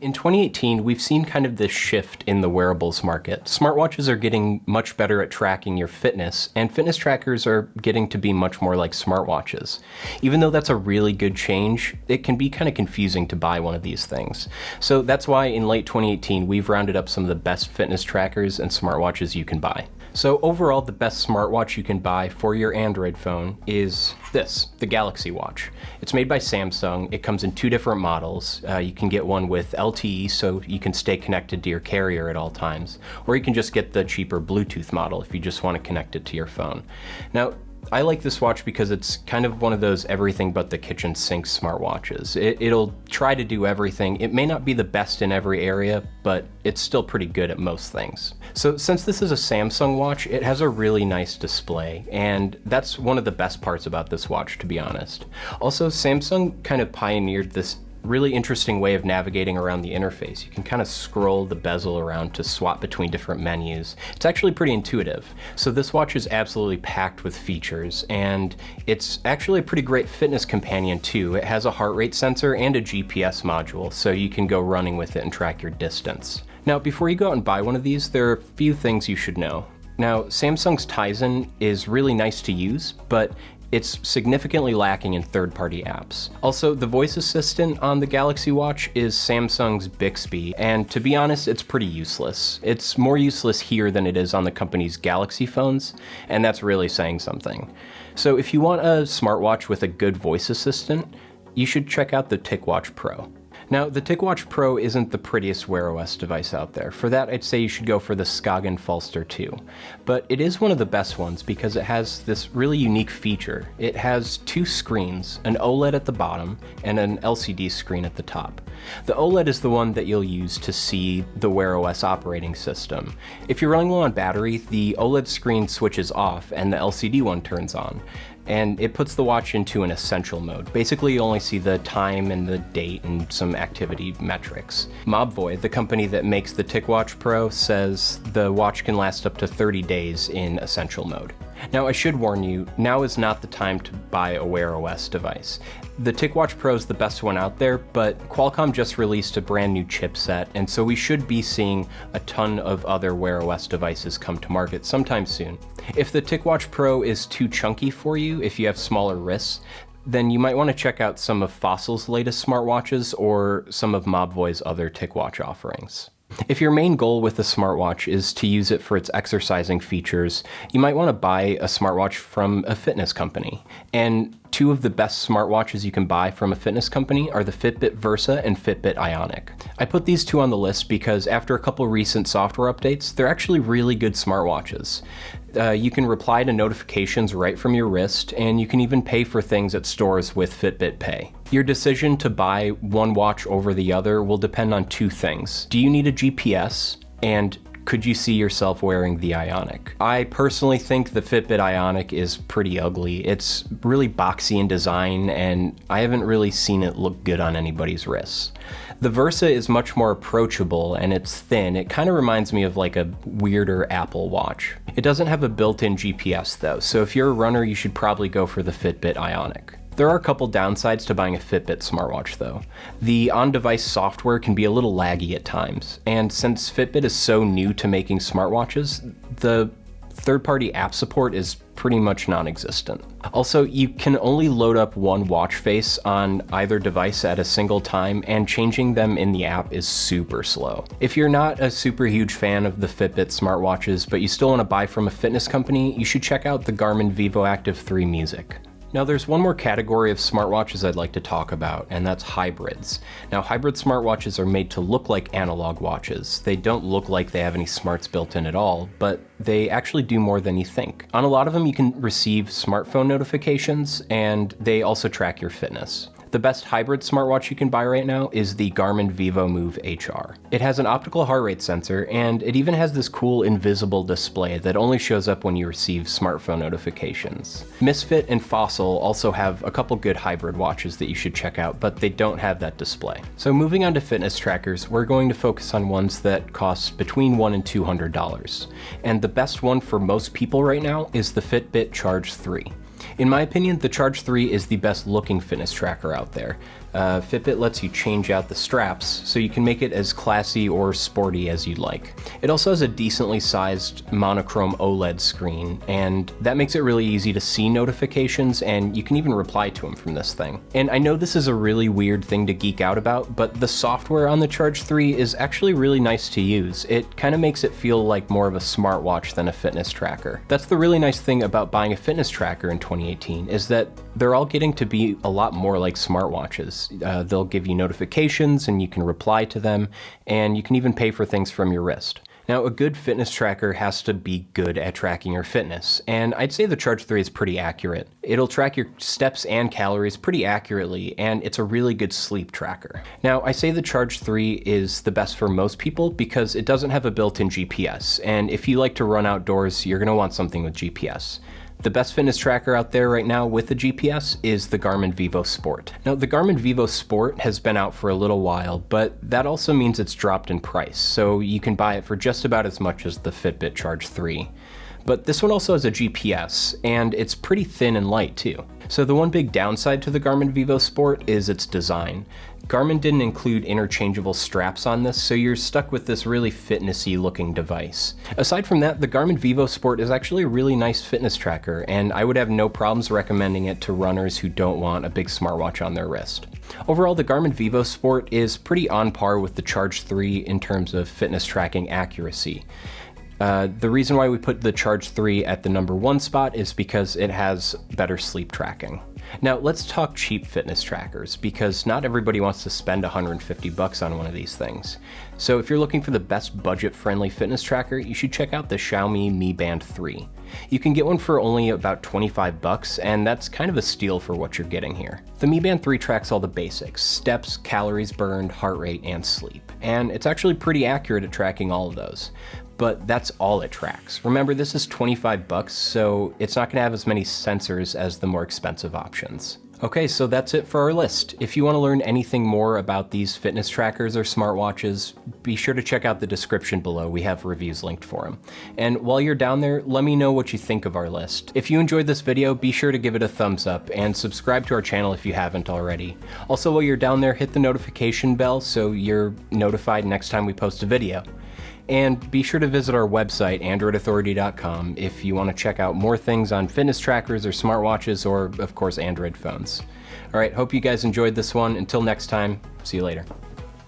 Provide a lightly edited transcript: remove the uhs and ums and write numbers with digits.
In 2018, we've seen kind of this shift in the wearables market. Smartwatches are getting much better at tracking your fitness, and fitness trackers are getting to be much more like smartwatches. Even though that's a really good change, it can be kind of confusing to buy one of these things. So that's why in late 2018, we've rounded up some of the best fitness trackers and smartwatches you can buy. So overall, the best smartwatch you can buy for your Android phone is this, the Galaxy Watch. It's made by Samsung. It comes in 2 different models. You can get one with LTE, so you can stay connected to your carrier at all times, or you can just get the cheaper Bluetooth model if you just want to connect it to your phone. Now, I like this watch because it's kind of one of those everything but the kitchen sink smartwatches. It'll try to do everything. It may not be the best in every area, but it's still pretty good at most things. So since this is a Samsung watch, it has a really nice display, and that's one of the best parts about this watch, to be honest. Also, Samsung kind of pioneered this really interesting way of navigating around the interface. You can kind of scroll the bezel around to swap between different menus. It's actually pretty intuitive. So this watch is absolutely packed with features, and it's actually a pretty great fitness companion too. It has a heart rate sensor and a GPS module, so you can go running with it and track your distance. Now, before you go out and buy one of these, there are a few things you should know. Now, Samsung's Tizen is really nice to use, but it's significantly lacking in third-party apps. Also, the voice assistant on the Galaxy Watch is Samsung's Bixby, and to be honest, it's pretty useless. It's more useless here than it is on the company's Galaxy phones, and that's really saying something. So if you want a smartwatch with a good voice assistant, you should check out the TicWatch Pro. Now, the TicWatch Pro isn't the prettiest Wear OS device out there. For that, I'd say you should go for the Skagen Falster 2. But it is one of the best ones because it has this really unique feature. It has 2 screens, an OLED at the bottom and an LCD screen at the top. The OLED is the one that you'll use to see the Wear OS operating system. If you're running low on battery, the OLED screen switches off and the LCD one turns on, and it puts the watch into an essential mode. Basically, you only see the time and the date and some activity metrics. Mobvoi, the company that makes the TicWatch Pro, says the watch can last up to 30 days in essential mode. Now, I should warn you, now is not the time to buy a Wear OS device. The TicWatch Pro is the best one out there, but Qualcomm just released a brand new chipset, and so we should be seeing a ton of other Wear OS devices come to market sometime soon. If the TicWatch Pro is too chunky for you, if you have smaller wrists, then you might want to check out some of Fossil's latest smartwatches or some of Mobvoi's other TicWatch offerings. If your main goal with a smartwatch is to use it for its exercising features, you might want to buy a smartwatch from a fitness company. And 2 of the best smartwatches you can buy from a fitness company are the Fitbit Versa and Fitbit Ionic. I put these 2 on the list because after a couple recent software updates, they're actually really good smartwatches. You can reply to notifications right from your wrist, and you can even pay for things at stores with Fitbit Pay. Your decision to buy one watch over the other will depend on 2 things. Do you need a GPS? And could you see yourself wearing the Ionic? I personally think the Fitbit Ionic is pretty ugly. It's really boxy in design, and I haven't really seen it look good on anybody's wrists. The Versa is much more approachable, and it's thin. It kind of reminds me of like a weirder Apple Watch. It doesn't have a built-in GPS though, so if you're a runner, you should probably go for the Fitbit Ionic. There are a couple downsides to buying a Fitbit smartwatch though. The on-device software can be a little laggy at times, and since Fitbit is so new to making smartwatches, the third-party app support is pretty much non-existent. Also, you can only load up one watch face on either device at a single time, and changing them in the app is super slow. If you're not a super huge fan of the Fitbit smartwatches, but you still want to buy from a fitness company, you should check out the Garmin Vivoactive 3 Music. Now, there's one more category of smartwatches I'd like to talk about, and that's hybrids. Now, hybrid smartwatches are made to look like analog watches. They don't look like they have any smarts built in at all, but they actually do more than you think. On a lot of them, you can receive smartphone notifications, and they also track your fitness. The best hybrid smartwatch you can buy right now is the Garmin VivoMove HR. It has an optical heart rate sensor, and it even has this cool invisible display that only shows up when you receive smartphone notifications. Misfit and Fossil also have a couple good hybrid watches that you should check out, but they don't have that display. So moving on to fitness trackers, we're going to focus on ones that cost between $100 and $200. And the best one for most people right now is the Fitbit Charge 3. In my opinion, the Charge 3 is the best looking fitness tracker out there. Fitbit lets you change out the straps, so you can make it as classy or sporty as you'd like. It also has a decently sized monochrome OLED screen, and that makes it really easy to see notifications, and you can even reply to them from this thing. And I know this is a really weird thing to geek out about, but the software on the Charge 3 is actually really nice to use. It kind of makes it feel like more of a smartwatch than a fitness tracker. That's the really nice thing about buying a fitness tracker in 2018, is that they're all getting to be a lot more like smartwatches. They'll give you notifications and you can reply to them, and you can even pay for things from your wrist. Now, a good fitness tracker has to be good at tracking your fitness, and I'd say the Charge 3 is pretty accurate. It'll track your steps and calories pretty accurately, and it's a really good sleep tracker. Now, I say the Charge 3 is the best for most people because it doesn't have a built-in GPS, and if you like to run outdoors, you're going to want something with GPS. The best fitness tracker out there right now with a GPS is the Garmin Vivo Sport. Now, the Garmin Vivo Sport has been out for a little while, but that also means it's dropped in price, so you can buy it for just about as much as the Fitbit Charge 3. But this one also has a GPS, and it's pretty thin and light too. So the one big downside to the Garmin Vivo Sport is its design. Garmin didn't include interchangeable straps on this, so you're stuck with this really fitnessy looking device. Aside from that, the Garmin Vivo Sport is actually a really nice fitness tracker, and I would have no problems recommending it to runners who don't want a big smartwatch on their wrist. Overall, the Garmin Vivo Sport is pretty on par with the Charge 3 in terms of fitness tracking accuracy. The reason why we put the Charge 3 at the number 1 spot is because it has better sleep tracking. Now, let's talk cheap fitness trackers, because not everybody wants to spend $150 on one of these things. So if you're looking for the best budget-friendly fitness tracker, you should check out the Xiaomi Mi Band 3. You can get one for only about $25, and that's kind of a steal for what you're getting here. The Mi Band 3 tracks all the basics: steps, calories burned, heart rate, and sleep. And it's actually pretty accurate at tracking all of those. But that's all it tracks. Remember, this is $25, so it's not gonna have as many sensors as the more expensive options. Okay, so that's it for our list. If you want to learn anything more about these fitness trackers or smartwatches, be sure to check out the description below. We have reviews linked for them. And while you're down there, let me know what you think of our list. If you enjoyed this video, be sure to give it a thumbs up and subscribe to our channel if you haven't already. Also, while you're down there, hit the notification bell so you're notified next time we post a video. And be sure to visit our website, androidauthority.com, if you want to check out more things on fitness trackers or smartwatches or, of course, Android phones. All right, hope you guys enjoyed this one. Until next time, see you later.